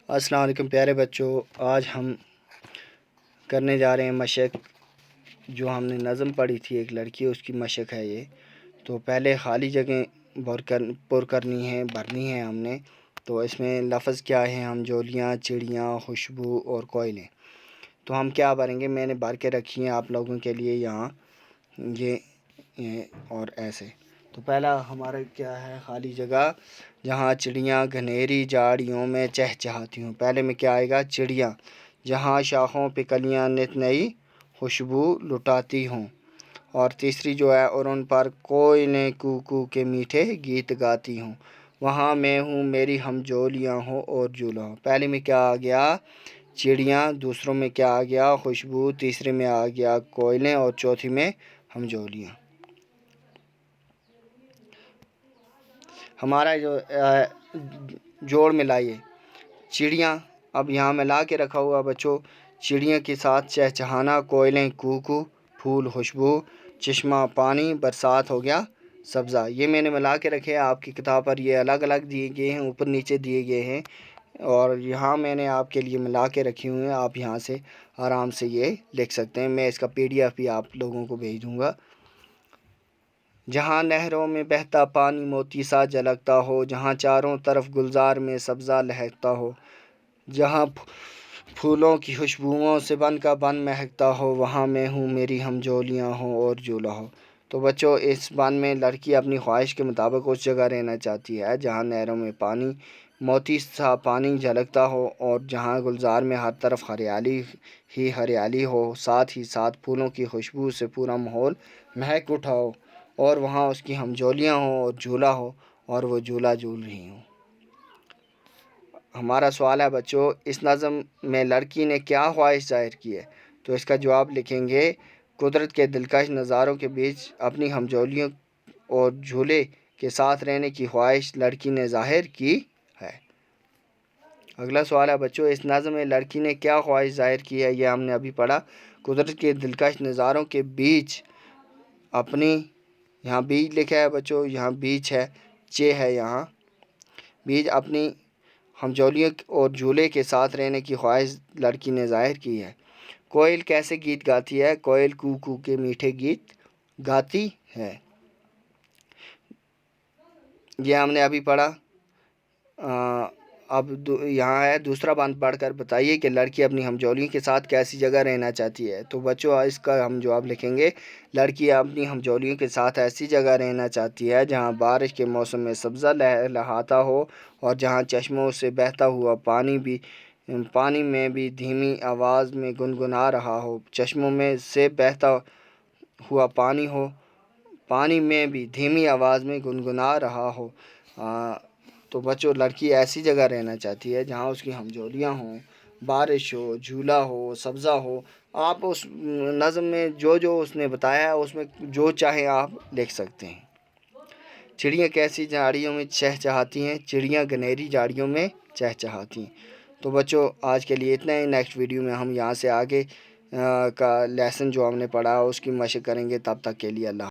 السلام علیکم پیارے بچوں، آج ہم کرنے جا رہے ہیں مشق جو ہم نے نظم پڑھی تھی، ایک لڑکی اس کی مشق ہے یہ۔ تو پہلے خالی جگہ پر کرنی ہے، بھرنی ہے ہم نے۔ تو اس میں لفظ کیا ہیں؟ ہم جولیاں، چڑیاں، خوشبو اور کوئلیں۔ تو ہم کیا بھریں گے؟ میں نے بھر کے رکھی ہیں آپ لوگوں کے لیے یہاں یہ اور ایسے۔ تو پہلا ہمارا کیا ہے؟ خالی جگہ جہاں چڑیاں گھنیری جھاڑیوں میں چہچہاتی ہوں۔ پہلے میں کیا آئے گا؟ چڑیاں۔ جہاں شاخوں پہ کلیاں نت نئی خوشبو لٹاتی ہوں۔ اور تیسری جو ہے، اور ان پر کوئلیں کوکو کے میٹھے گیت گاتی ہوں۔ وہاں میں ہوں، میری ہم جولیاں ہوں اور جھولا ہوں۔ پہلے میں کیا آ گیا؟ چڑیاں۔ دوسروں میں کیا آ گیا؟ خوشبو۔ تیسرے میں آ گیا کوئلیں، اور چوتھی میں ہم جولیاں۔ ہمارا جو جوڑ ملائیے چڑیاں، اب یہاں میں لا کے رکھا ہوا بچوں، چڑیاں کے ساتھ چہچہانا، کوئلیں کوکو، پھول خوشبو، چشمہ پانی، برسات ہو گیا سبزہ۔ یہ میں نے ملا کے رکھے ہیں آپ کی کتاب پر، یہ الگ الگ دیے گئے ہیں، اوپر نیچے دیے گئے ہیں، اور یہاں میں نے آپ کے لیے ملا کے رکھی ہوئے ہیں۔ آپ یہاں سے آرام سے یہ لکھ سکتے ہیں، میں اس کا PDF بھی آپ لوگوں کو بھیج دوں گا۔ جہاں نہروں میں بہتا پانی موتی سا جھلکتا ہو، جہاں چاروں طرف گلزار میں سبزہ لہکتا ہو، جہاں پھولوں کی خوشبوؤں سے بن کا بن مہکتا ہو، وہاں میں ہوں، میری ہم جولیاں ہوں اور جھولا ہو۔ تو بچوں، اس بن میں لڑکی اپنی خواہش کے مطابق اس جگہ رہنا چاہتی ہے جہاں نہروں میں پانی موتی سا پانی جھلکتا ہو، اور جہاں گلزار میں ہر طرف ہریالی ہی ہریالی ہو، ساتھ ہی ساتھ پھولوں کی خوشبو سے پورا ماحول مہک اٹھا ہو، اور وہاں اس کی ہم جولیاں ہوں اور جھولا ہو، اور وہ جھولا جھول رہی ہوں۔ ہمارا سوال ہے بچوں، اس نظم میں لڑکی نے کیا خواہش ظاہر کی ہے؟ تو اس کا جواب لکھیں گے، قدرت کے دلکش نظاروں کے بیچ اپنی ہم جولیوں اور جھولے کے ساتھ رہنے کی خواہش لڑکی نے ظاہر کی ہے۔ اگلا سوال ہے بچوں، اس نظم میں لڑکی نے کیا خواہش ظاہر کی ہے؟ یہ ہم نے ابھی پڑھا، قدرت کے دلکش نظاروں کے بیچ اپنی، یہاں بیچ لکھا ہے بچوں، یہاں بیچ ہے، چے ہے یہاں، بیچ اپنی ہم جولیوں اور جھولے کے ساتھ رہنے کی خواہش لڑکی نے ظاہر کی ہے۔ کوئل کیسے گیت گاتی ہے؟ کوئل کوکو کے میٹھے گیت گاتی ہے، یہ ہم نے ابھی پڑھا۔ اب یہاں ہے دوسرا بند پڑھ کر بتائیے کہ لڑکی اپنی ہم جولیوں کے ساتھ کیسی جگہ رہنا چاہتی ہے؟ تو بچوں، اس کا ہم جواب لکھیں گے، لڑکی اپنی ہم جولیوں کے ساتھ ایسی جگہ رہنا چاہتی ہے جہاں بارش کے موسم میں سبزہ لہلہاتا ہو، اور جہاں چشموں سے بہتا ہوا پانی میں بھی دھیمی آواز میں گنگنا رہا ہو، چشموں میں سے بہتا ہوا پانی میں بھی دھیمی آواز میں گنگنا رہا ہو۔ تو بچوں، لڑکی ایسی جگہ رہنا چاہتی ہے جہاں اس کی ہم جولیاں ہوں، بارش ہو، جھولا ہو، سبزہ ہو۔ آپ اس نظم میں جو اس نے بتایا ہے، اس میں جو چاہیں آپ لکھ سکتے ہیں۔ چڑیاں کیسی جھاڑیوں میں چہچہاتی ہیں؟ چڑیاں گھنیری جھاڑیوں میں چہچہاتی ہیں۔ تو بچوں، آج کے لیے اتنا ہی، نیکسٹ ویڈیو میں ہم یہاں سے آگے کا لیسن جو ہم نے پڑھا اس کی مشق کریں گے۔ تب تک کے لیے اللہ